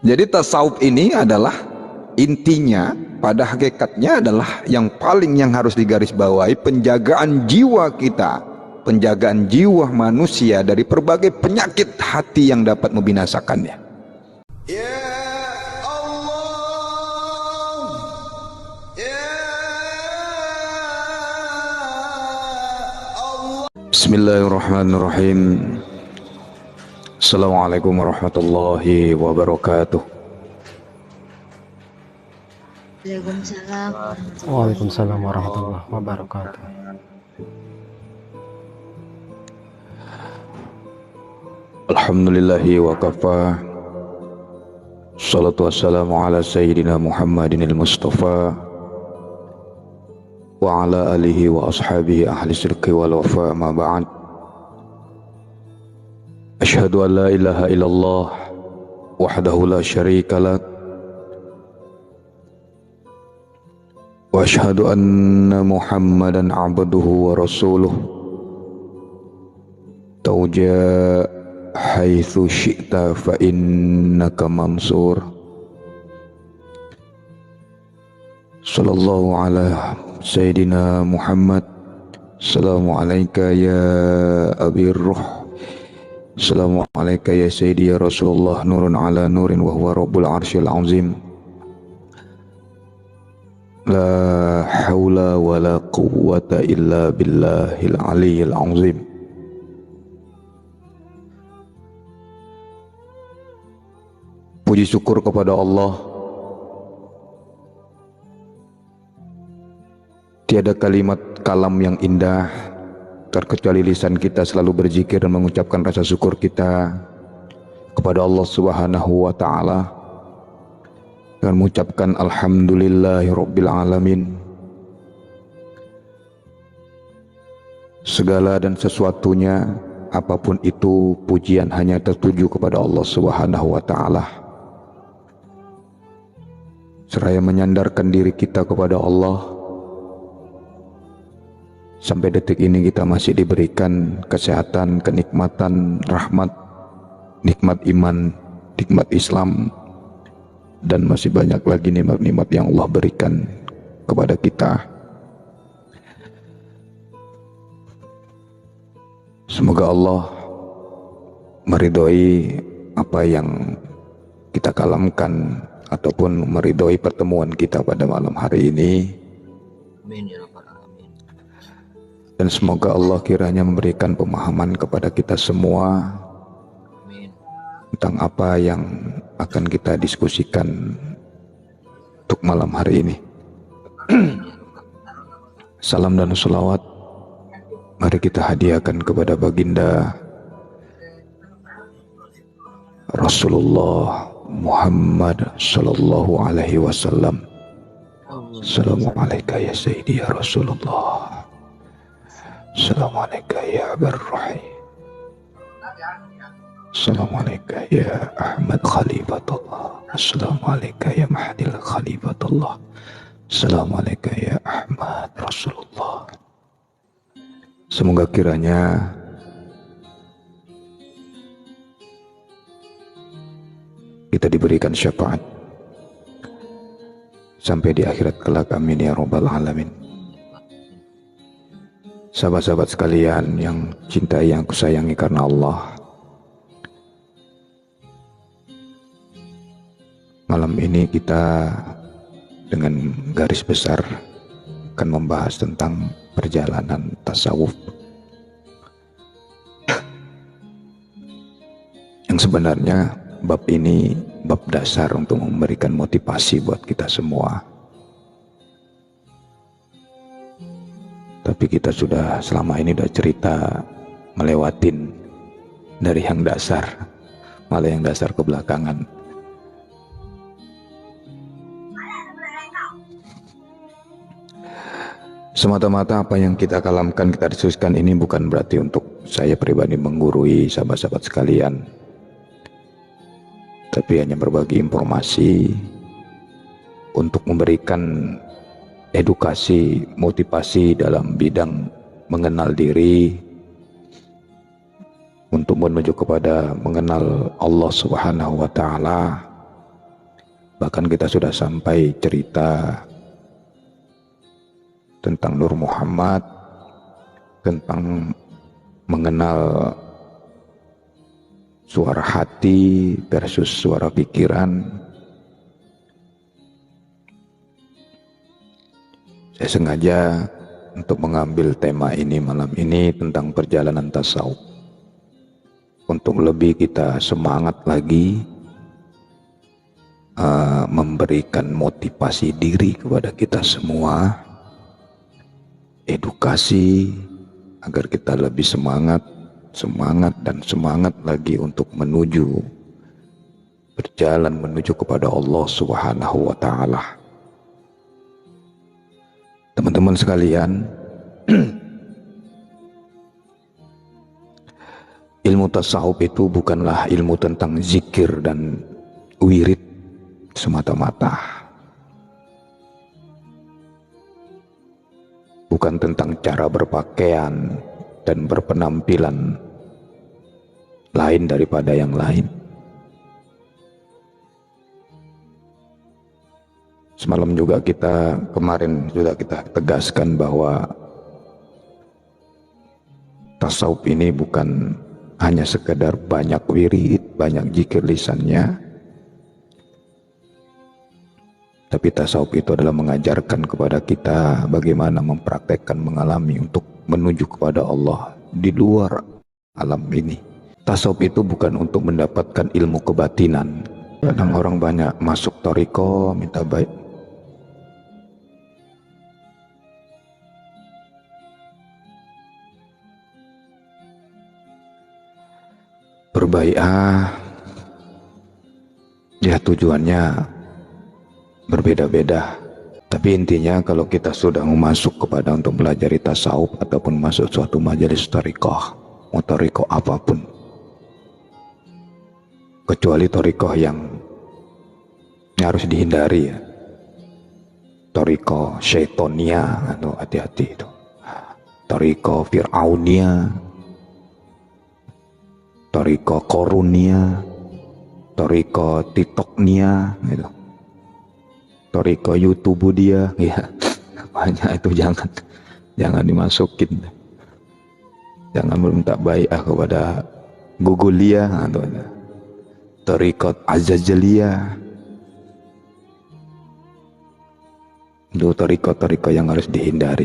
Jadi tasawuf ini adalah intinya, pada hakikatnya adalah yang paling yang harus digarisbawahi penjagaan jiwa kita, penjagaan jiwa manusia dari berbagai penyakit hati yang dapat membinasakannya. Ya Allah, ya Allah. Bismillahirrahmanirrahim. Assalamualaikum warahmatullahi wabarakatuh. Waalaikumsalam warahmatullahi wabarakatuh. Alhamdulillahi wa kafa. Salatu wassalamu ala sayyidina Muhammadin al-Mustafa wa ala alihi wa ashabihi ahli sirki wal wafa, ma ba'd. Asyhadu an la ilaha illallah wahdahu la syarika lah wa asyhadu anna Muhammadan abduhu wa rasuluh tauja haitsu syi'ta fa innaka mansur. Sallallahu ala sayyidina Muhammad. Assalamu alayka ya abir ruh. Assalamu alayka ya sayyidi ya Rasulullah, nurun ala nurin wa huwa rabbul arsyil azim. La hawla wa la quwwata illa billahil aliyyil azim. Puji syukur kepada Allah. Tiada kalimat kalam yang indah terkecuali lisan kita selalu berzikir dan mengucapkan rasa syukur kita kepada Allah Subhanahu wa ta'ala dengan mengucapkan alhamdulillahirabbil alamin. Segala dan sesuatunya, apapun itu, pujian hanya tertuju kepada Allah Subhanahu wa ta'ala. Seraya menyandarkan diri kita kepada Allah. Sampai detik ini kita masih diberikan kesehatan, kenikmatan, rahmat, nikmat iman, nikmat Islam, dan masih banyak lagi nikmat-nikmat yang Allah berikan kepada kita. Semoga Allah meridhoi apa yang kita kalamkan ataupun meridhoi pertemuan kita pada malam hari ini. Amin ya rabbal alamin. Dan semoga Allah kiranya memberikan pemahaman kepada kita semua. Amin. Tentang apa yang akan kita diskusikan untuk malam hari ini. Salam dan salawat mari kita hadiahkan kepada baginda Rasulullah Muhammad sallallahu alaihi wasallam. Assalamualaikum ya sayyidi ya Rasulullah. Assalamualaikum ya abar ruhi. Assalamualaikum ya Ahmad Khalifatullah. Assalamualaikum ya Mahdil Khalifatullah. Assalamualaikum ya Ahmad Rasulullah. Semoga kiranya kita diberikan syafaat sampai di akhirat kelak, amin ya rabbal alamin. Sahabat-sahabat sekalian yang cintai, yang aku sayangi karena Allah, malam ini kita dengan garis besar akan membahas tentang perjalanan tasawuf, yang sebenarnya bab ini bab dasar untuk memberikan motivasi buat kita semua. Tapi kita sudah selama ini udah cerita melewatin dari yang dasar, malah yang dasar ke belakangan. Semata-mata apa yang kita kalamkan, kita diskusikan ini bukan berarti untuk saya pribadi menggurui sahabat-sahabat sekalian, tapi hanya berbagi informasi untuk memberikan edukasi, motivasi dalam bidang mengenal diri, untuk menuju kepada mengenal Allah Subhanahu wa ta'ala, Bahkan kita sudah sampai cerita tentang Nur Muhammad, tentang mengenal suara hati versus suara pikiran. Saya sengaja untuk mengambil tema ini malam ini tentang perjalanan tasawuf, untuk lebih kita semangat lagi memberikan motivasi diri kepada kita semua, edukasi agar kita lebih semangat lagi untuk berjalan menuju kepada Allah Subhanahu wa Ta'ala. Teman-teman sekalian, ilmu tasawuf itu bukanlah ilmu tentang zikir dan wirid semata-mata, bukan tentang cara berpakaian dan berpenampilan lain daripada yang lain. Semalam juga kemarin sudah kita tegaskan bahwa tasawuf ini bukan hanya sekedar banyak wirid, banyak zikir lisannya, tapi tasawuf itu adalah mengajarkan kepada kita bagaimana mempraktekkan, mengalami untuk menuju kepada Allah di luar alam ini. Tasawuf itu bukan untuk mendapatkan ilmu kebatinan. Kadang orang banyak masuk thariqah minta baik. Berbai'ah, ya tujuannya berbeda-beda. Tapi intinya kalau kita sudah masuk kepada untuk belajar tasawuf ataupun masuk suatu majelis thariqah, mau thariqah apapun, kecuali thariqah yang harus dihindari ya, thariqah syaitonia, atau hati-hati itu, thariqah fir'aunia, thariqah korunia, thariqah tiktoknia gitu, thariqah YouTube dia, ya banyak itu, jangan dimasukin, jangan meminta bai'ah kepada Googleia atau thariqah Azazalia. Itu thariqah yang harus dihindari.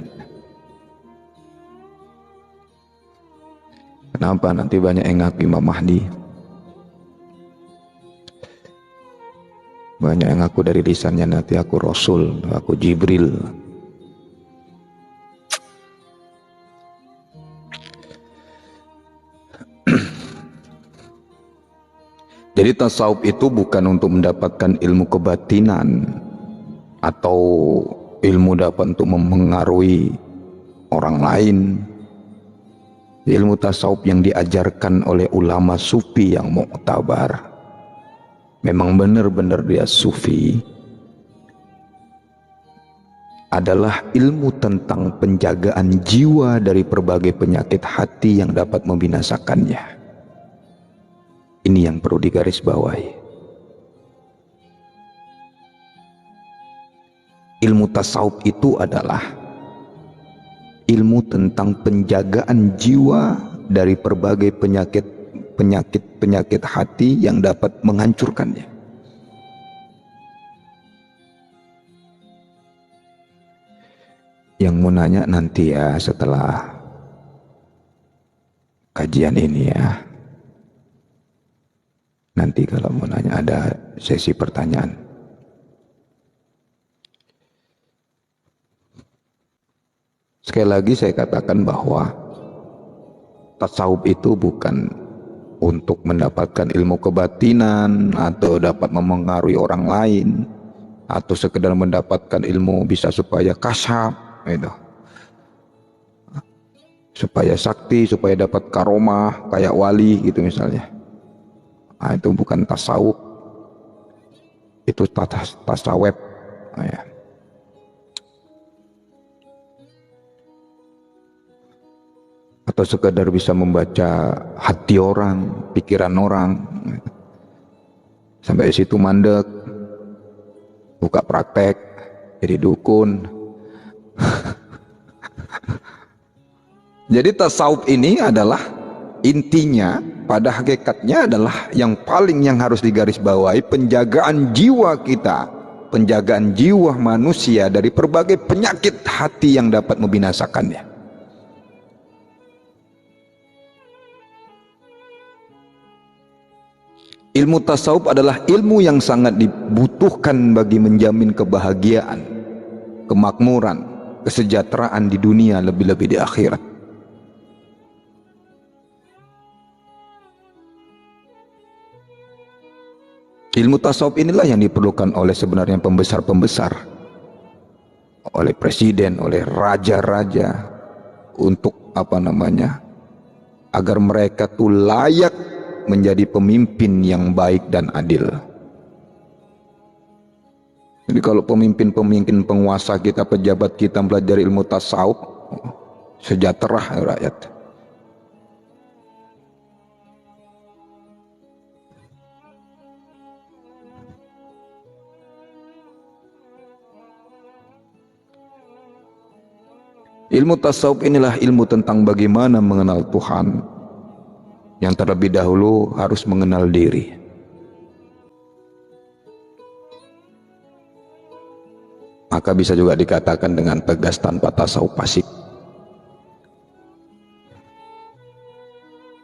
Kenapa? Nanti banyak yang ngaku Imam Mahdi, banyak yang ngaku dari lisannya nanti aku Rasul, aku Jibril. Jadi tasawuf itu bukan untuk mendapatkan ilmu kebatinan atau ilmu dapat untuk memengaruhi orang lain. Ilmu tasawuf yang diajarkan oleh ulama sufi yang muktabar, memang benar-benar dia sufi, adalah ilmu tentang penjagaan jiwa dari berbagai penyakit hati yang dapat membinasakannya. Ini yang perlu digarisbawahi. Ilmu tasawuf itu adalah ilmu tentang penjagaan jiwa dari berbagai penyakit hati yang dapat menghancurkannya. Yang mau nanya nanti ya setelah kajian ini ya, nanti kalau mau nanya ada sesi pertanyaan. Sekali lagi saya katakan bahwa tasawuf itu bukan untuk mendapatkan ilmu kebatinan atau dapat memengaruhi orang lain atau sekedar mendapatkan ilmu bisa supaya kasyaf gitu, supaya sakti, supaya dapat karomah kayak wali gitu misalnya. Nah, itu bukan tasawuf, itu tasawuf ya. Atau sekedar bisa membaca hati orang, pikiran orang, sampai situ mandek, buka praktek, jadi dukun. Jadi tasawuf ini adalah intinya, pada hakikatnya adalah yang harus digarisbawahi penjagaan jiwa kita, penjagaan jiwa manusia dari berbagai penyakit hati yang dapat membinasakannya. Ilmu tasawuf adalah ilmu yang sangat dibutuhkan bagi menjamin kebahagiaan, kemakmuran, kesejahteraan di dunia, lebih-lebih di akhirat. Ilmu tasawuf inilah yang diperlukan oleh sebenarnya pembesar-pembesar, oleh presiden, oleh raja-raja, untuk agar mereka tuh layak menjadi pemimpin yang baik dan adil. Jadi kalau pemimpin-pemimpin, penguasa kita, pejabat kita belajar ilmu tasawuf, sejahtera rakyat. Ilmu tasawuf inilah ilmu tentang bagaimana mengenal Tuhan, yang terlebih dahulu harus mengenal diri. Maka bisa juga dikatakan dengan tegas, tanpa tasawuf fasik.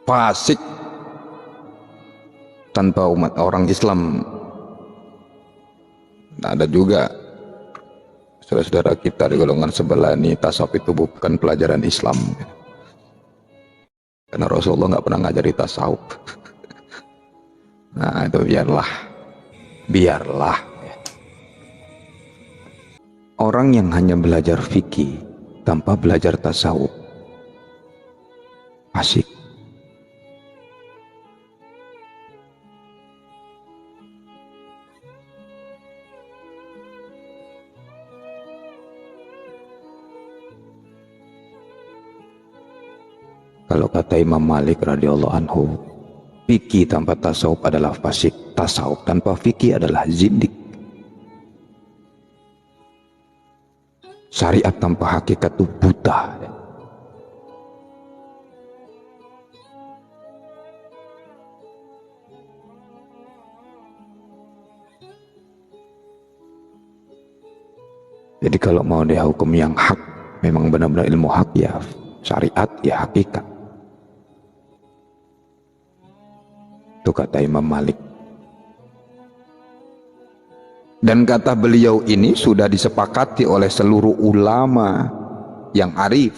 Fasik tanpa umat orang Islam. Nah, ada juga saudara-saudara kita di golongan sebelah ini, tasawuf itu bukan pelajaran Islam, karena Rasulullah nggak pernah ngajari tasawuf. Nah itu biarlah. Orang yang hanya belajar fikih tanpa belajar tasawuf fasik. Kalau kata Imam Malik radhiyallahu anhu, fikih tanpa tasawuf adalah fasik, tasawuf tanpa fikih adalah zindik. Syariat tanpa hakikat itu buta. Jadi kalau mau dihukum yang hak, memang benar-benar ilmu hak, ya syariat, ya hakikat. Itu kata Imam Malik. Dan kata beliau ini sudah disepakati oleh seluruh ulama yang arif.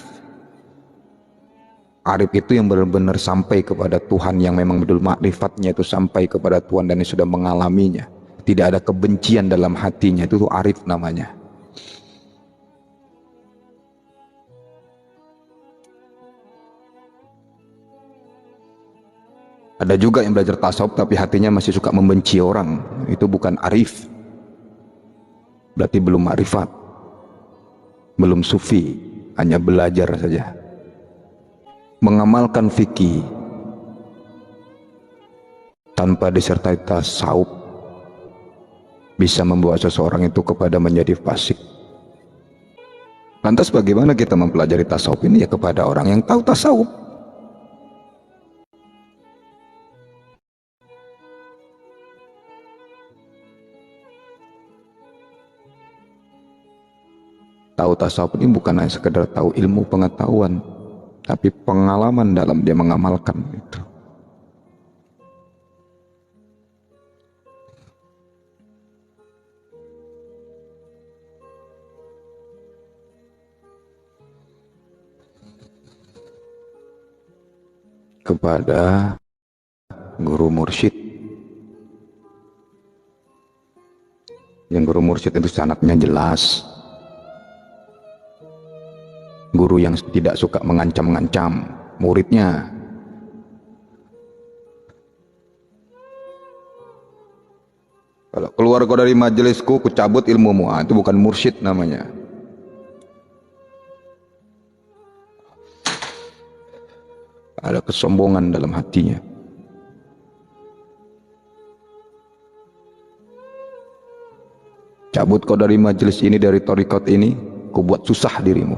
Arif itu yang benar-benar sampai kepada Tuhan, yang memang betul makrifatnya itu sampai kepada Tuhan dan sudah mengalaminya. Tidak ada kebencian dalam hatinya, itu arif namanya. Ada juga yang belajar tasawuf tapi hatinya masih suka membenci orang, itu bukan arif. Berarti belum ma'rifat, belum sufi, hanya belajar saja. Mengamalkan fikih tanpa disertai tasawuf bisa membawa seseorang itu kepada menjadi fasik. Lantas bagaimana kita mempelajari tasawuf ini? Ya kepada orang yang tahu tasawuf. Tahu tasawuf ini bukan hanya sekedar tahu ilmu pengetahuan, tapi pengalaman dalam dia mengamalkan itu. Kepada guru mursyid. Yang guru mursyid itu sanadnya jelas. Guru yang tidak suka mengancam-ngancam muridnya. Kalau keluar kau dari majelisku, ku cabut ilmumu, itu bukan mursyid namanya. Ada kesombongan dalam hatinya. cabut kau dari majelis ini, dari thariqat ini, kau buat susah dirimu.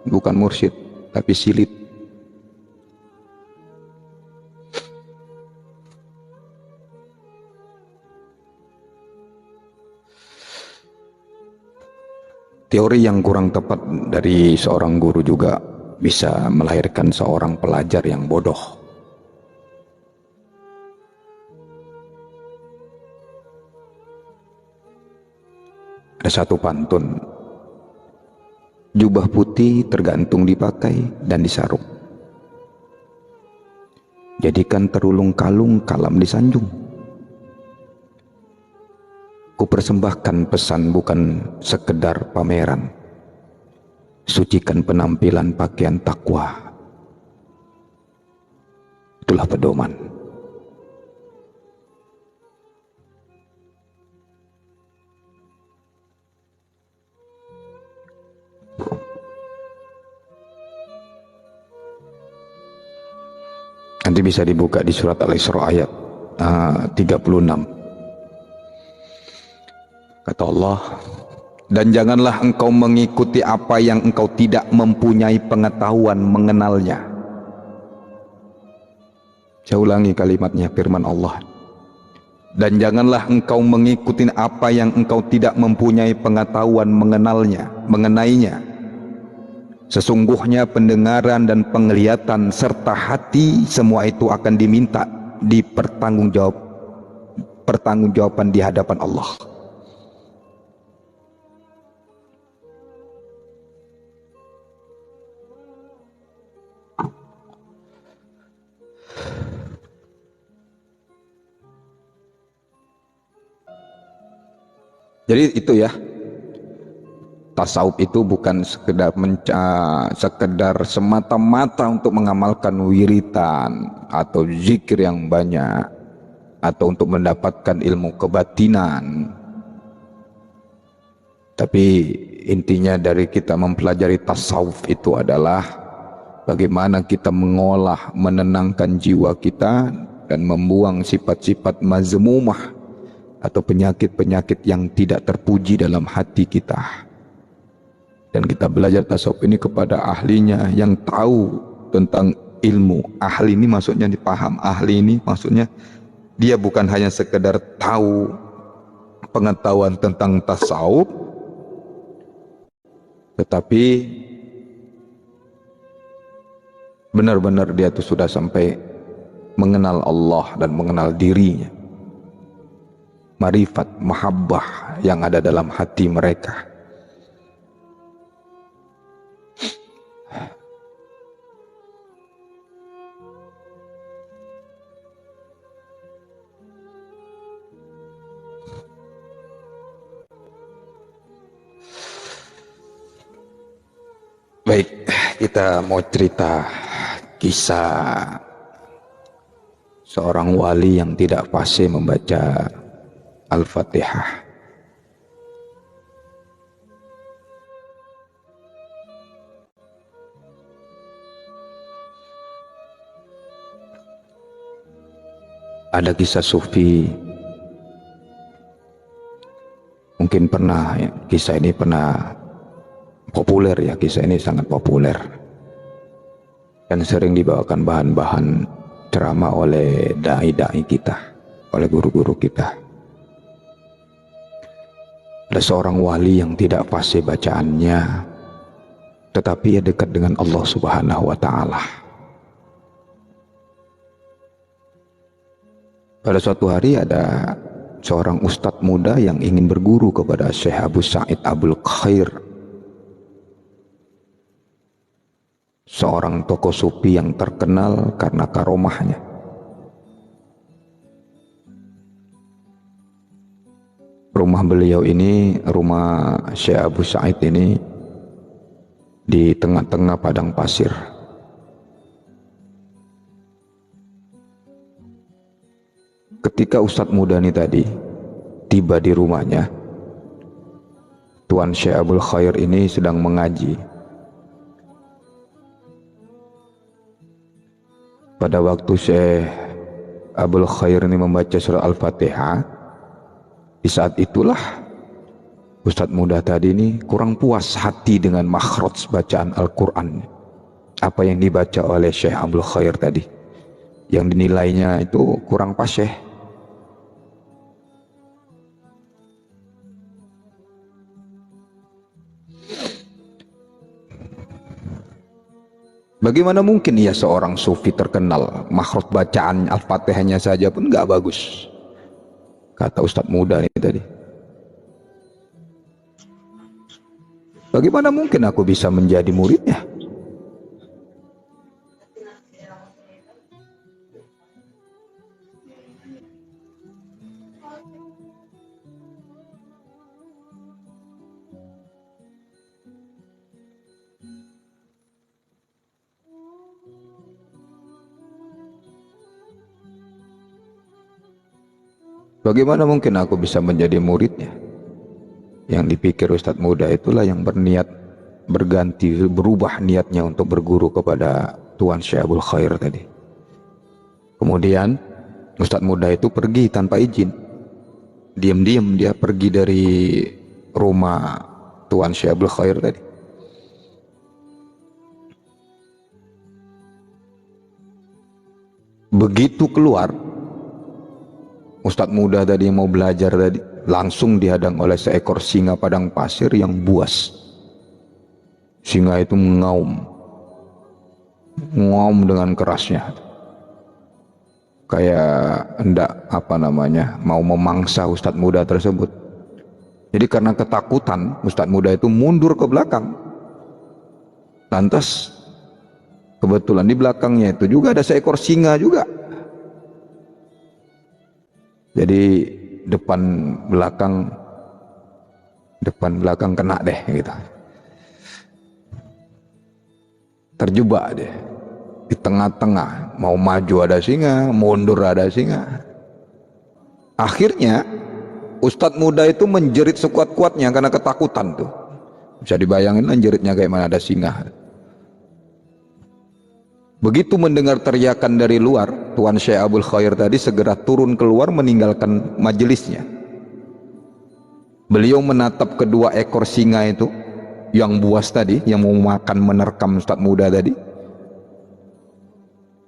Bukan mursyid, tapi silit. Teori yang kurang tepat dari seorang guru juga bisa melahirkan seorang pelajar yang bodoh. Ada satu pantun, jubah putih tergantung dipakai dan disarung, jadikan terulung kalung kalam disanjung. Ku persembahkan pesan bukan sekedar pameran, sucikan penampilan pakaian takwa. Itulah pedoman. Nanti bisa dibuka di surat Al-Isra ayat 36. Kata Allah, dan janganlah engkau mengikuti apa yang engkau tidak mempunyai pengetahuan mengenalnya. Saya ulangi kalimatnya, firman Allah. Dan janganlah engkau mengikuti apa yang engkau tidak mempunyai pengetahuan mengenainya. Sesungguhnya pendengaran dan penglihatan serta hati semua itu akan diminta pertanggungjawaban di hadapan Allah. Jadi itu ya, tasawuf itu bukan sekedar semata-mata untuk mengamalkan wiritan atau zikir yang banyak atau untuk mendapatkan ilmu kebatinan. Tapi intinya dari kita mempelajari tasawuf itu adalah bagaimana kita mengolah, menenangkan jiwa kita dan membuang sifat-sifat mazmumah atau penyakit-penyakit yang tidak terpuji dalam hati kita. Dan kita belajar tasawuf ini kepada ahlinya yang tahu tentang ilmu. Ahli ini maksudnya dipaham. Ahli ini maksudnya dia bukan hanya sekedar tahu pengetahuan tentang tasawuf, tetapi benar-benar dia itu sudah sampai mengenal Allah dan mengenal dirinya. Marifat, mahabbah yang ada dalam hati mereka. Baik, kita mau cerita kisah seorang wali yang tidak fasih membaca Al-Fatihah. Ada kisah sufi, mungkin pernah ya, kisah ini pernah populer ya, kisah ini sangat populer dan sering dibawakan bahan-bahan ceramah oleh dai-dai kita, oleh guru-guru kita. Ada seorang wali yang tidak fasih bacaannya, tetapi ia dekat dengan Allah Subhanahu wa Ta'ala. Pada suatu hari ada seorang ustadz muda yang ingin berguru kepada Syekh Abu Sa'id Abul Khair, seorang tokoh sufi yang terkenal karena karomahnya. Rumah beliau ini, rumah Syekh Abu Sa'id ini di tengah-tengah padang pasir. Ketika ustadz muda ini tadi tiba di rumahnya, Tuan Syekh Abul Khair ini sedang mengaji. Pada waktu Syekh Abul Khair ini membaca surah Al-Fatihah, di saat itulah Ustadz muda tadi ini kurang puas hati dengan makhraj bacaan Al-Quran. Apa yang dibaca oleh Syekh Abdul Khair tadi, yang dinilainya itu kurang pas, Syekh. Bagaimana mungkin ia seorang sufi terkenal, makhraj bacaan Al-Fatihahnya saja pun nggak bagus, kata Ustadz muda ini tadi. Bagaimana mungkin aku bisa menjadi muridnya? Bagaimana mungkin aku bisa menjadi muridnya? Yang dipikir Ustadz muda itulah yang berniat berubah niatnya untuk berguru kepada Tuan Syekh Abdul Khair tadi. Kemudian Ustadz muda itu pergi tanpa izin. Diam-diam dia pergi dari rumah Tuan Syekh Abdul Khair tadi. Begitu keluar, Ustadz muda tadi yang mau belajar tadi langsung dihadang oleh seekor singa padang pasir yang buas. Singa itu mengaum dengan kerasnya, kayak hendak mau memangsa Ustadz muda tersebut. Jadi karena ketakutan, Ustadz muda itu mundur ke belakang. Lantas kebetulan di belakangnya itu juga ada seekor singa juga. Jadi depan belakang kena deh gitu. Terjebak deh di tengah-tengah, mau maju ada singa, mundur ada singa. Akhirnya Ustadz muda itu menjerit sekuat-kuatnya karena ketakutan tuh. Bisa dibayangin jeritnya kayak mana, ada singa. Begitu mendengar teriakan dari luar, Tuan Syekh Abdul Khair tadi segera turun keluar meninggalkan majelisnya. Beliau menatap kedua ekor singa itu yang buas tadi, yang mau makan menerkam Ustadz muda tadi.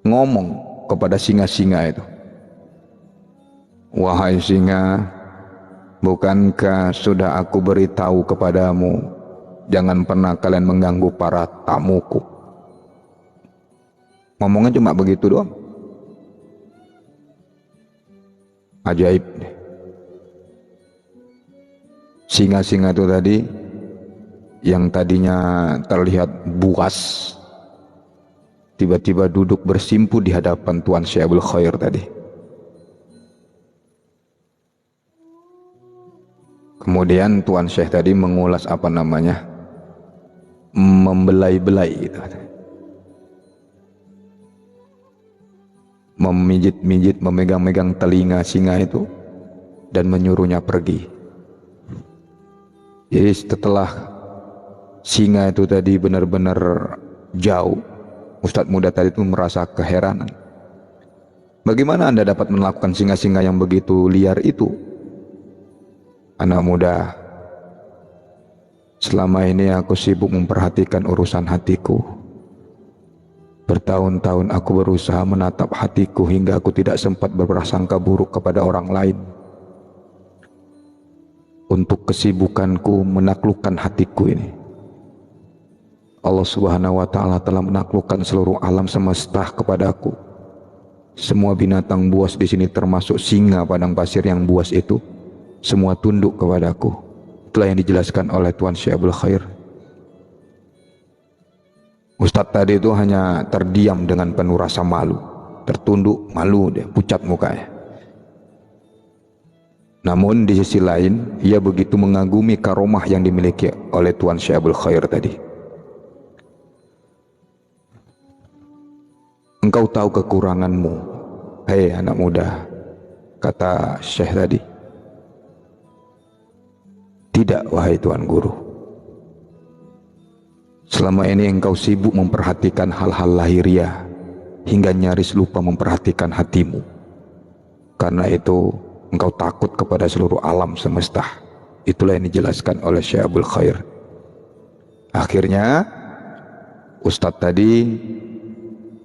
Ngomong kepada singa-singa itu, "Wahai singa, bukankah sudah aku beritahu kepadamu, jangan pernah kalian mengganggu para tamuku?" Ngomongnya cuma begitu doang. Ajaib. Singa-singa itu tadi yang tadinya terlihat buas, tiba-tiba duduk bersimpu di hadapan Tuan Syekh Abdul Khair tadi. Kemudian Tuan Syekh tadi mengulas membelai-belai gitu. Memijit-mijit, memegang-megang telinga singa itu dan menyuruhnya pergi. Jadi setelah singa itu tadi benar-benar jauh, Ustadz muda tadi itu merasa keheranan. Bagaimana Anda dapat melakukan singa-singa yang begitu liar itu? Anak muda, selama ini aku sibuk memperhatikan urusan hatiku. Bertahun-tahun aku berusaha menatap hatiku hingga aku tidak sempat berprasangka buruk kepada orang lain. Untuk kesibukanku menaklukkan hatiku ini, Allah Subhanahu wa Ta'ala telah menaklukkan seluruh alam semesta kepadaku. Semua binatang buas di sini termasuk singa padang pasir yang buas itu, semua tunduk kepadaku. Itulah yang dijelaskan oleh Tuan Syekh Abdul Khair. Ustadz tadi itu hanya terdiam dengan penuh rasa malu, tertunduk, malu, dia pucat mukanya. Namun di sisi lain, ia begitu mengagumi karomah yang dimiliki oleh Tuan Syekh Abdul Khair tadi. Engkau tahu kekuranganmu, hei anak muda, kata Syekh tadi. Tidak, wahai Tuan Guru. Selama ini engkau sibuk memperhatikan hal-hal lahiriah hingga nyaris lupa memperhatikan hatimu. Karena itu engkau takut kepada seluruh alam semesta. Itulah yang dijelaskan oleh Syekh Abdul Khair. Akhirnya Ustadz tadi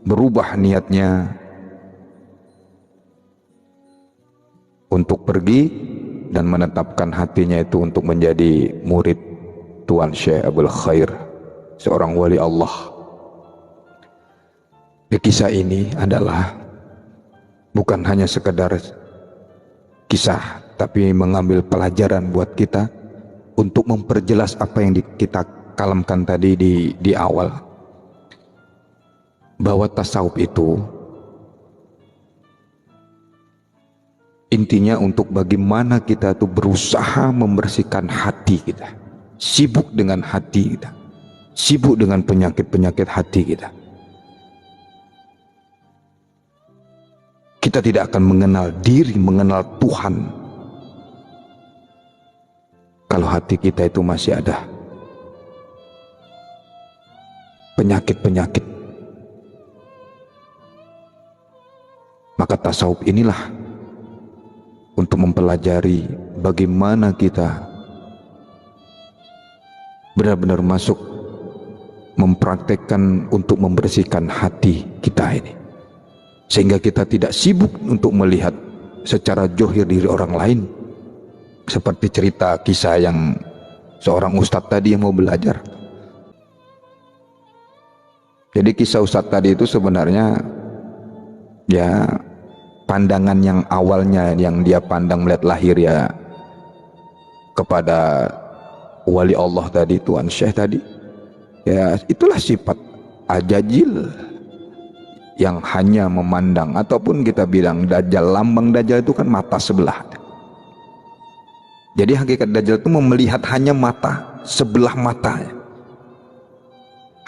berubah niatnya untuk pergi dan menetapkan hatinya itu untuk menjadi murid Tuan Syekh Abdul Khair, seorang wali Allah. Di kisah ini adalah bukan hanya sekedar kisah, tapi mengambil pelajaran buat kita untuk memperjelas apa yang kita kalamkan tadi di awal, bahwa tasawuf itu intinya untuk bagaimana kita tuh berusaha membersihkan hati kita, sibuk dengan hati kita, sibuk dengan penyakit-penyakit hati kita. Kita tidak akan mengenal diri, mengenal Tuhan, kalau hati kita itu masih ada penyakit-penyakit. Maka tasawuf inilah untuk mempelajari bagaimana kita benar-benar masuk mempraktekkan untuk membersihkan hati kita ini, sehingga kita tidak sibuk untuk melihat secara johir diri orang lain, seperti cerita kisah yang seorang ustadz tadi yang mau belajar. Jadi kisah ustadz tadi itu sebenarnya ya pandangan yang awalnya yang dia pandang melihat lahir ya kepada wali Allah tadi, Tuan Syekh tadi, ya itulah sifat ajajil yang hanya memandang, ataupun kita bilang dajjal, lambang dajjal itu kan mata sebelah. Jadi hakikat dajjal itu melihat hanya mata, sebelah mata,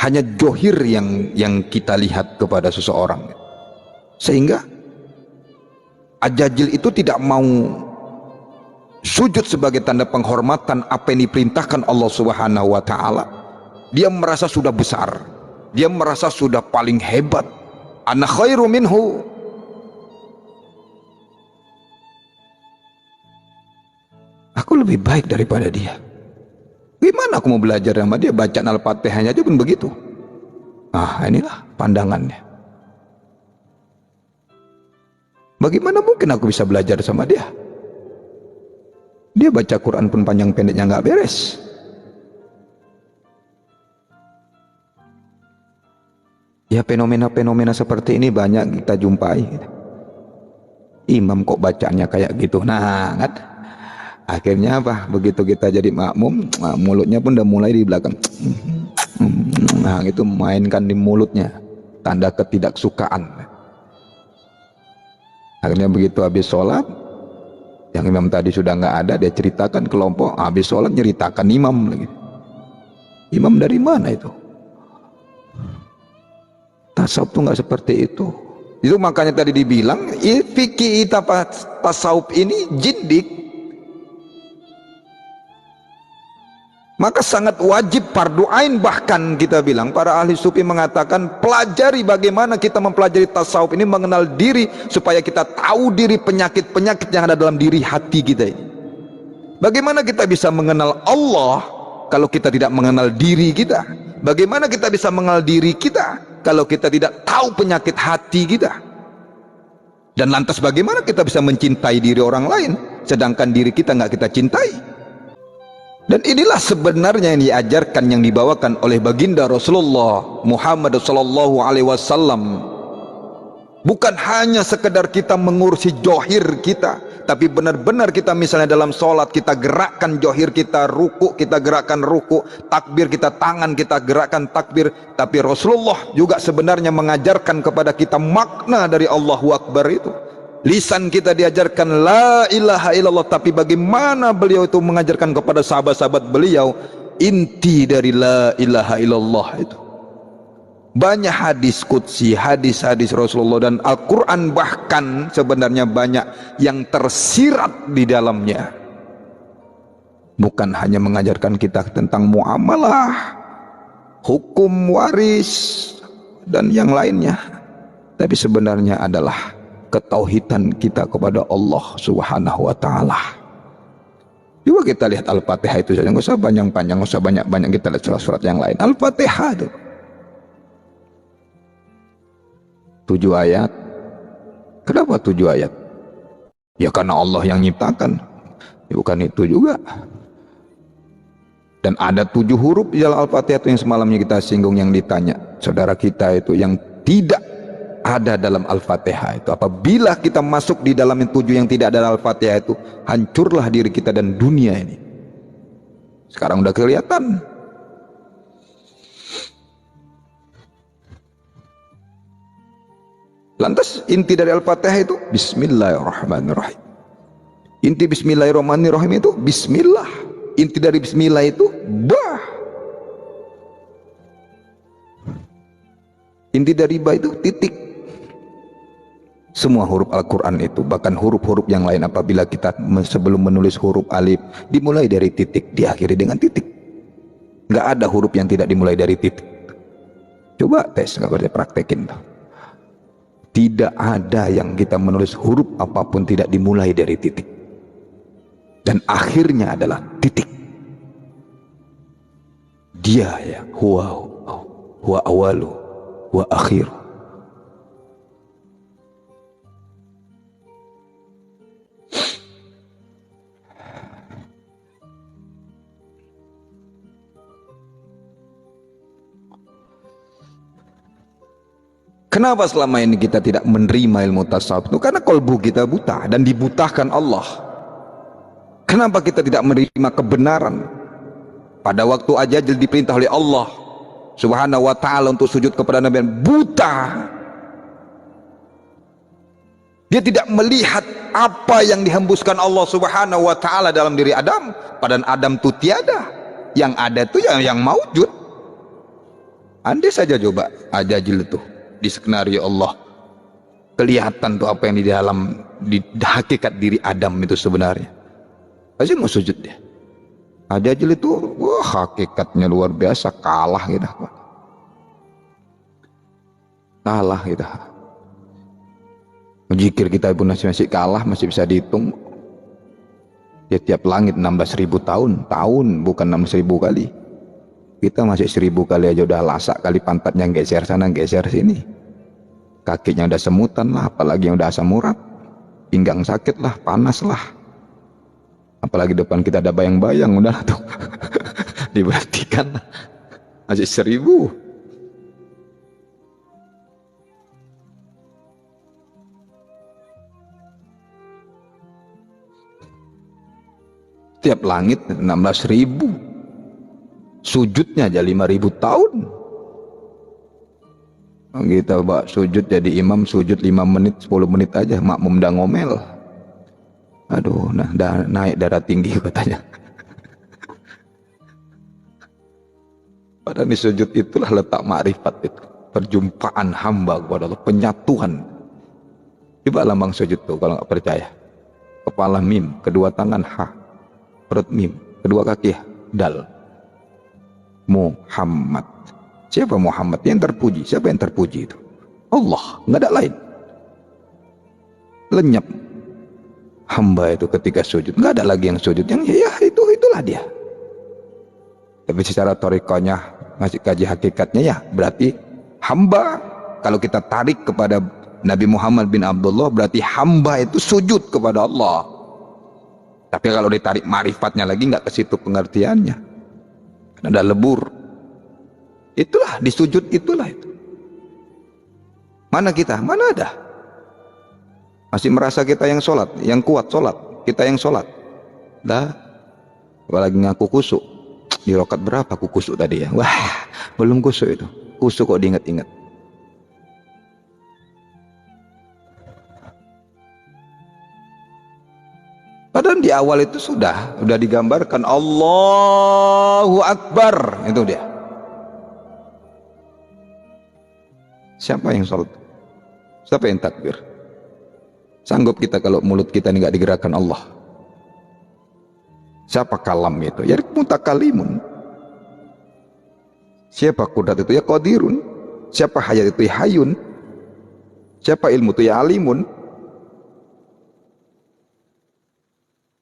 hanya johir yang kita lihat kepada seseorang, sehingga ajajil itu tidak mau sujud sebagai tanda penghormatan apa yang diperintahkan Allah Subhanahu wa Ta'ala. Dia merasa sudah besar, dia merasa sudah paling hebat. Ana khairu minhu. Aku lebih baik daripada dia. Gimana aku mau belajar sama dia? Bacaan Al-Fatihahnya aja pun begitu. Ah, inilah pandangannya. Bagaimana mungkin aku bisa belajar sama dia? Dia baca Quran pun panjang pendeknya nggak beres. Ya fenomena-fenomena seperti ini banyak kita jumpai. Imam kok bacaannya kayak gitu. Nah kan, akhirnya apa? Begitu kita jadi makmum, mulutnya pun udah mulai di belakang. Nah itu mainkan di mulutnya, tanda ketidaksukaan. Akhirnya begitu habis sholat, yang imam tadi sudah nggak ada, dia ceritakan kelompok. Habis sholat nyeritakan imam lagi. Imam dari mana itu? Tasawuf itu nggak seperti itu. Itu makanya tadi dibilang fikih tasawuf ini jindik. Maka sangat wajib fardu ain, bahkan kita bilang para ahli sufi mengatakan pelajari bagaimana kita mempelajari tasawuf ini, mengenal diri supaya kita tahu diri, penyakit-penyakit yang ada dalam diri hati kita ini. Bagaimana kita bisa mengenal Allah kalau kita tidak mengenal diri kita? Bagaimana kita bisa mengenal diri kita kalau kita tidak tahu penyakit hati kita? Dan lantas bagaimana kita bisa mencintai diri orang lain sedangkan diri kita nggak kita cintai? Dan inilah sebenarnya yang diajarkan, yang dibawakan oleh baginda Rasulullah Muhammad sallallahu alaihi wasallam. Bukan hanya sekedar kita mengurusi johir kita, tapi benar-benar kita misalnya dalam sholat kita gerakkan johir kita, ruku kita gerakkan ruku, takbir kita tangan kita gerakkan takbir. Tapi Rasulullah juga sebenarnya mengajarkan kepada kita makna dari Allahu Akbar itu. Lisan kita diajarkan la ilaha illallah, tapi bagaimana beliau itu mengajarkan kepada sahabat-sahabat beliau inti dari la ilaha illallah itu. Banyak hadis qudsi, hadis-hadis Rasulullah dan Al-Quran bahkan sebenarnya banyak yang tersirat di dalamnya. Bukan hanya mengajarkan kita tentang muamalah, hukum waris dan yang lainnya, tapi sebenarnya adalah ketauhidan kita kepada Allah Subhanahu wa Ta'ala. Coba kita lihat Al-Fatihah itu saja, nggak usah panjang-panjang, nggak usah banyak-banyak kita lihat surat-surat yang lain. Al-Fatihah itu 7 ayat. Kenapa 7 ayat? Ya karena Allah yang nyiptakan. Ya, bukan itu juga. Dan ada 7 huruf di dalam Al-Fatihah itu yang semalamnya kita singgung, yang ditanya saudara kita itu, yang tidak ada dalam Al-Fatihah itu. Apabila kita masuk di dalam yang 7 yang tidak ada dalam Al-Fatihah itu, hancurlah diri kita dan dunia ini. Sekarang udah kelihatan. Lantas inti dari Al-Fatihah itu Bismillahirrahmanirrahim. Inti Bismillahirrahmanirrahim itu Bismillah. Inti dari Bismillah itu Bah. Inti dari Ba itu titik. Semua huruf Al-Quran itu, bahkan huruf-huruf yang lain, apabila kita sebelum menulis huruf alif dimulai dari titik, diakhiri dengan titik. Nggak ada huruf yang tidak dimulai dari titik. Coba tes, nggak boleh praktekin. Tidak ada yang kita menulis huruf apapun tidak dimulai dari titik, dan akhirnya adalah titik. Dia ya huwa awalu wa akhiru. Kenapa selama ini kita tidak menerima ilmu tasawuf itu? Karena kolbu kita buta dan dibutahkan Allah. Kenapa kita tidak menerima kebenaran? Pada waktu Ajajil diperintah oleh Allah Subhanahu wa ta'ala untuk sujud kepada Nabi, buta. Dia tidak melihat apa yang dihembuskan Allah Subhanahu wa ta'ala dalam diri Adam. Padahal Adam itu tiada. Yang ada itu yang maujud. Andai saja coba Ajajil itu di skenario Allah kelihatan tuh apa yang di dalam, di hakikat diri Adam itu sebenarnya, pasti mau sujud dia. Ajajil itu wah hakikatnya luar biasa, kalah kita, kalah kita. Zikir kita pun masih kalah, masih bisa dihitung. Ya tiap langit 16.000 tahun bukan 16.000 kali. Kita masih 1000 kali aja udah lasak kali pantatnya geser sana geser sini, kakinya udah semutan lah, apalagi yang udah asam urat, pinggang sakit lah, panas lah, apalagi depan kita ada bayang-bayang, udah tuh diberhentikan, masih 1000. Tiap langit 16.000, sujudnya aja 5.000 tahun. Kita sujud jadi imam, sujud 5 menit 10 menit aja, makmum udah ngomel. Aduh, nah naik darah tinggi katanya. Padahal di sujud itulah letak makrifat itu, perjumpaan hamba kepada Allah, penyatuan. Coba lambang sujud tuh kalau nggak percaya. Kepala mim, kedua tangan ha, perut mim, kedua kaki dal. Muhammad. Siapa Muhammad? Yang terpuji. Siapa yang terpuji itu? Allah, nggak ada lain. Lenyap hamba itu ketika sujud, nggak ada lagi yang sujud, yang ya itulah dia. Tapi secara torikonya masih kaji hakikatnya, ya berarti hamba, kalau kita tarik kepada Nabi Muhammad bin Abdullah, berarti hamba itu sujud kepada Allah. Tapi kalau ditarik marifatnya lagi, nggak ke situ pengertiannya. Ada lebur, itulah disujud, itulah itu. Mana kita? Mana ada? Masih merasa kita yang sholat, yang kuat sholat, kita yang sholat. Dah, apalagi ngaku kusuk. Di rokat berapa aku kusuk tadi ya? Wah, belum kusuk itu. Kusuk kok diingat-ingat. Padahal di awal itu sudah digambarkan Allahu Akbar, itu dia. Siapa yang sholat? Siapa yang takbir? Sanggup kita kalau mulut kita ini nggak digerakkan Allah? Siapa kalam itu? Ya mutakalimun. Siapa kudrat itu? Ya qadirun. Siapa hayat itu? Ya hayun. Siapa ilmu itu? Ya alimun.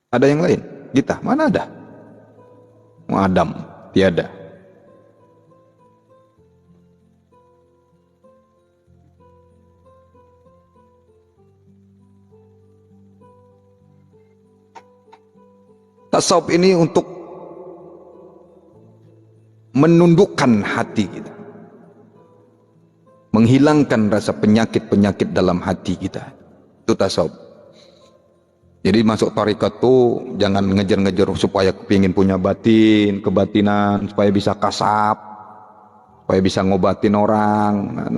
Ada yang lain? kita? Mana ada? Adam, tiada. Tasawuf ini untuk menundukkan hati kita, menghilangkan rasa penyakit-penyakit dalam hati kita. Itu tasawuf. Jadi masuk tarekat tuh jangan ngejar-ngejar supaya kepingin punya batin, kebatinan, supaya bisa kasab, supaya bisa ngobatin orang.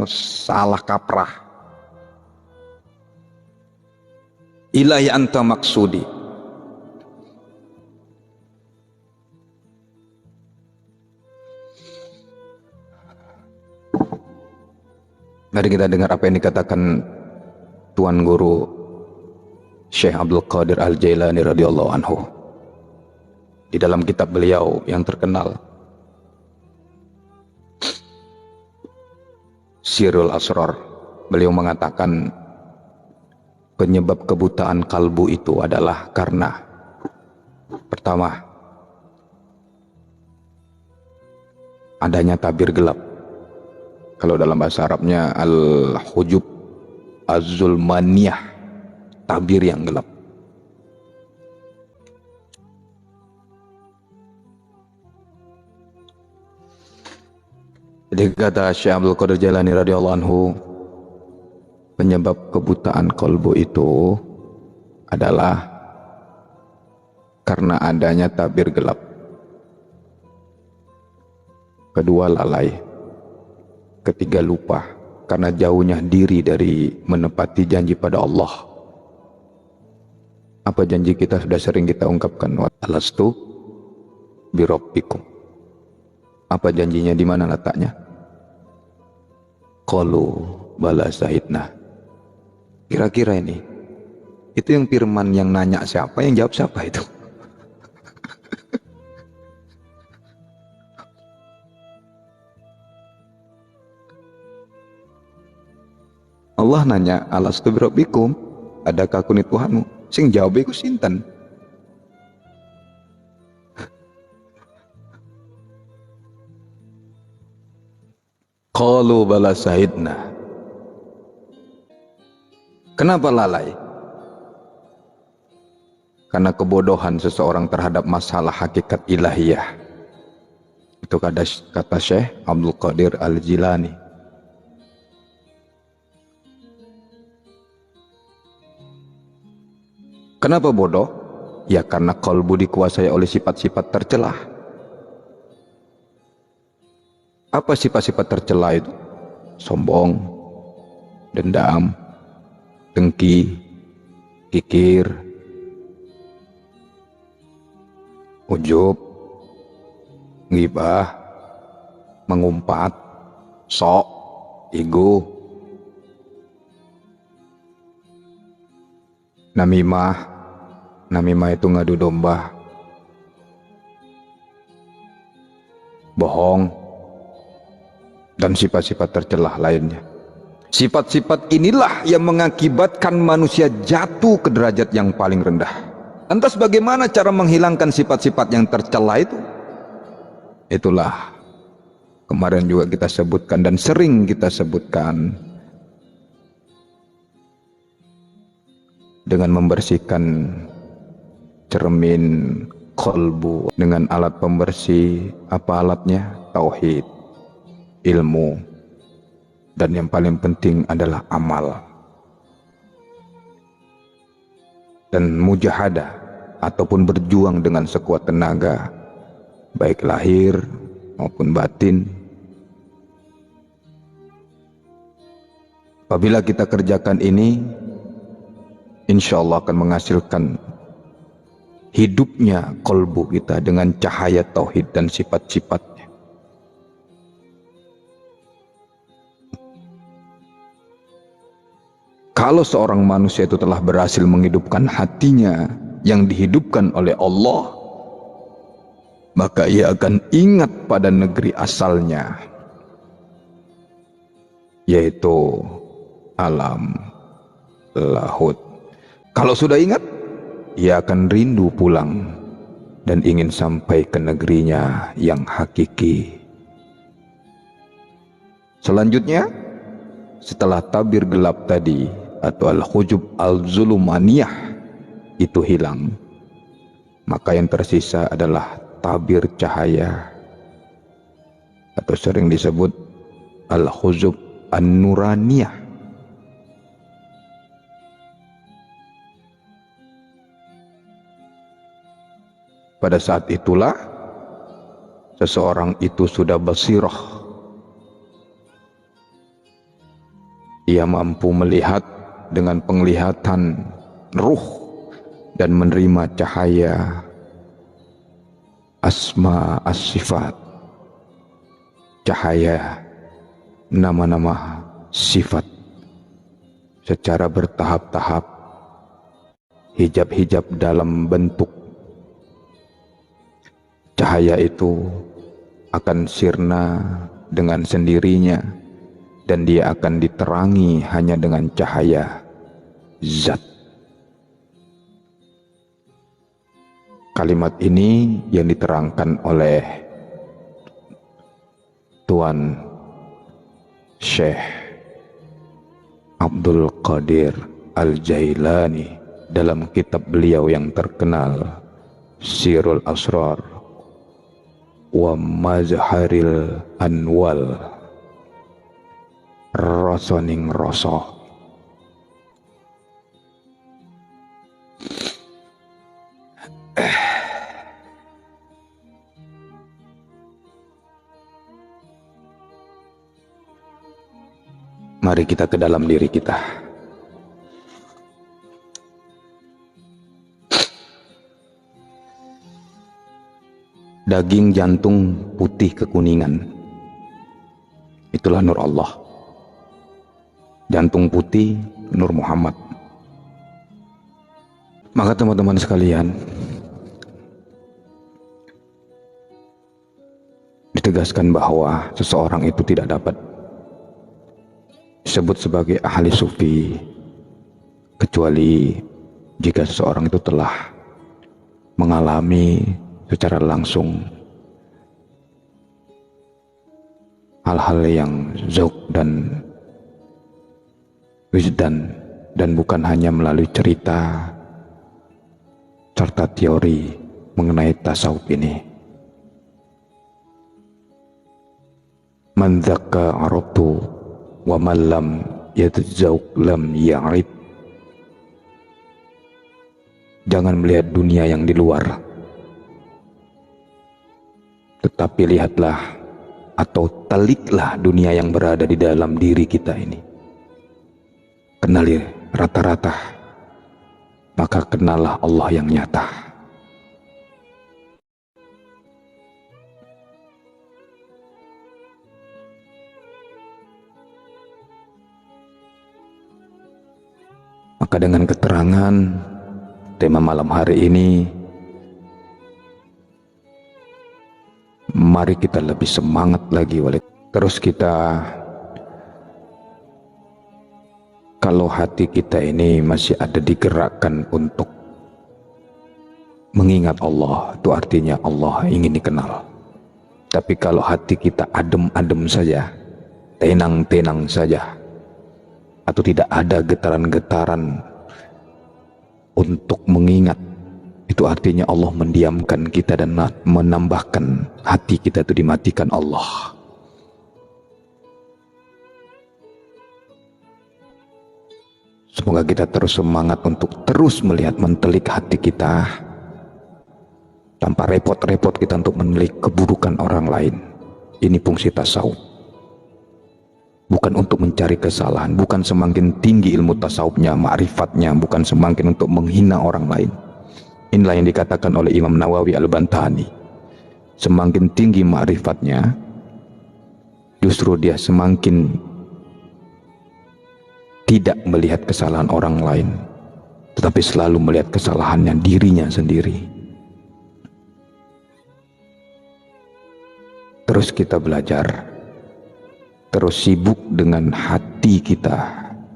Salah kaprah. Ilahi anta maksudi. Mari kita dengar apa yang dikatakan Tuan Guru Syekh Abdul Qadir Al-Jailani radhiyallahu anhu di dalam kitab beliau yang terkenal Sirrul Asrar. Beliau mengatakan penyebab kebutaan kalbu itu adalah karena pertama, adanya tabir gelap. Kalau dalam bahasa Arabnya al-hujub az-zulmaniyah, tabir yang gelap. Jadi kata Syekh Abdul Qadir Jailani radhiyallahu anhu, penyebab kebutaan kolbu itu adalah karena adanya tabir gelap. Kedua, lalai. Ketiga, lupa karena jauhnya diri dari menepati janji pada Allah. Apa janji kita sudah sering kita ungkapkan? Alastu birabbikum. Apa janjinya, di mana letaknya? Qalu bala syahidna. Kira-kira ini, itu yang firman yang nanya siapa, yang jawab siapa itu? Allah nanya, alastu birabbikum, adakah aku ni Tuhanmu? Sing jawab iku sinten? Qalu bala syahidna. Kenapa lalai? Karena kebodohan seseorang terhadap masalah hakikat ilahiyah. Itu kata Syekh Abdul Qadir Al-Jilani. Kenapa bodoh? Ya karena kalbu dikuasai oleh sifat-sifat tercelah. Apa sifat-sifat tercelah itu? Sombong, dendam, dengki, kikir, ujub, ghibah, mengumpat, sok, ego, namimah. Namimah itu ngadu domba, bohong, dan sifat-sifat tercelah lainnya. Sifat-sifat inilah yang mengakibatkan manusia jatuh ke derajat yang paling rendah. Lantas bagaimana cara menghilangkan sifat-sifat yang tercelah itu? Itulah kemarin juga kita sebutkan dan sering kita sebutkan, dengan membersihkan cermin kolbu dengan alat pembersih. Apa alatnya? Tauhid, ilmu, dan yang paling penting adalah amal dan mujahadah, ataupun berjuang dengan sekuat tenaga, baik lahir maupun batin. Apabila kita kerjakan ini, insya Allah akan menghasilkan hidupnya kolbu kita dengan cahaya tauhid dan sifat-sifatnya. Kalau seorang manusia itu telah berhasil menghidupkan hatinya yang dihidupkan oleh Allah, maka ia akan ingat pada negeri asalnya, yaitu alam lahut. Kalau sudah ingat, ia akan rindu pulang dan ingin sampai ke negerinya yang hakiki. Selanjutnya, setelah tabir gelap tadi atau al-hujub al-zulumaniyah itu hilang, maka yang tersisa adalah tabir cahaya atau sering disebut al-hujub an-nuraniyah. Pada saat itulah seseorang itu sudah basirah. Ia mampu melihat dengan penglihatan ruh dan menerima cahaya asma as-sifat, cahaya nama-nama sifat secara bertahap-tahap, hijab-hijab dalam bentuk. Cahaya itu akan sirna dengan sendirinya dan dia akan diterangi hanya dengan cahaya zat. Kalimat ini yang diterangkan oleh Tuan Syekh Abdul Qadir Al-Jailani dalam kitab beliau yang terkenal Sirul Asrar wa Mazharil Anwal, rasoning rasa. Mari kita ke dalam diri kita. Daging jantung putih kekuningan, itulah nur Allah. Jantung putih, nur Muhammad. Maka teman-teman sekalian, ditegaskan bahwa seseorang itu tidak dapat disebut sebagai ahli sufi kecuali jika seseorang itu telah mengalami secara langsung hal-hal yang zauq dan wijdan, dan bukan hanya melalui cerita serta teori mengenai tasawuf ini. Man dzaka arabtu wa man lam yatazawq lam ya'rif. Jangan melihat dunia yang di luar, tetapi lihatlah atau teliklah dunia yang berada di dalam diri kita ini. Kenali rata-rata, maka kenallah Allah yang nyata. Maka dengan keterangan tema malam hari ini, mari kita lebih semangat lagi. Terus kita, kalau hati kita ini masih ada digerakkan untuk mengingat Allah, itu artinya Allah ingin dikenal. Tapi kalau hati kita adem-adem saja, tenang-tenang saja, atau tidak ada getaran-getaran untuk mengingat, itu artinya Allah mendiamkan kita dan menambahkan hati kita itu dimatikan Allah. Semoga kita terus semangat untuk terus melihat, mentelik hati kita tanpa repot-repot kita untuk menilik keburukan orang lain. Ini fungsi tasawuf. Bukan untuk mencari kesalahan, bukan semakin tinggi ilmu tasawufnya, ma'rifatnya, bukan semakin untuk menghina orang lain. Inilah yang dikatakan oleh Imam Nawawi Al-Bantani. Semakin tinggi ma'rifatnya, justru dia semakin tidak melihat kesalahan orang lain, tetapi selalu melihat kesalahannya dirinya sendiri. Terus kita belajar, terus sibuk dengan hati kita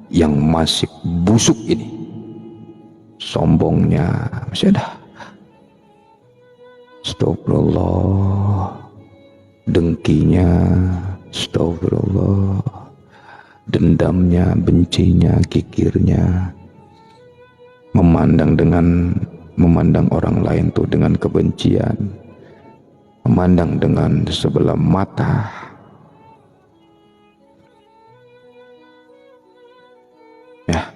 yang masih busuk ini. Sombongnya masih ada, astagfirullah, dengkinya, astagfirullah, dendamnya, bencinya, kikirnya, memandang orang lain tuh dengan kebencian, memandang dengan sebelah mata. Ya,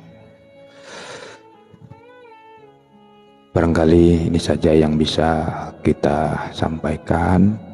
barangkali ini saja yang bisa kita sampaikan.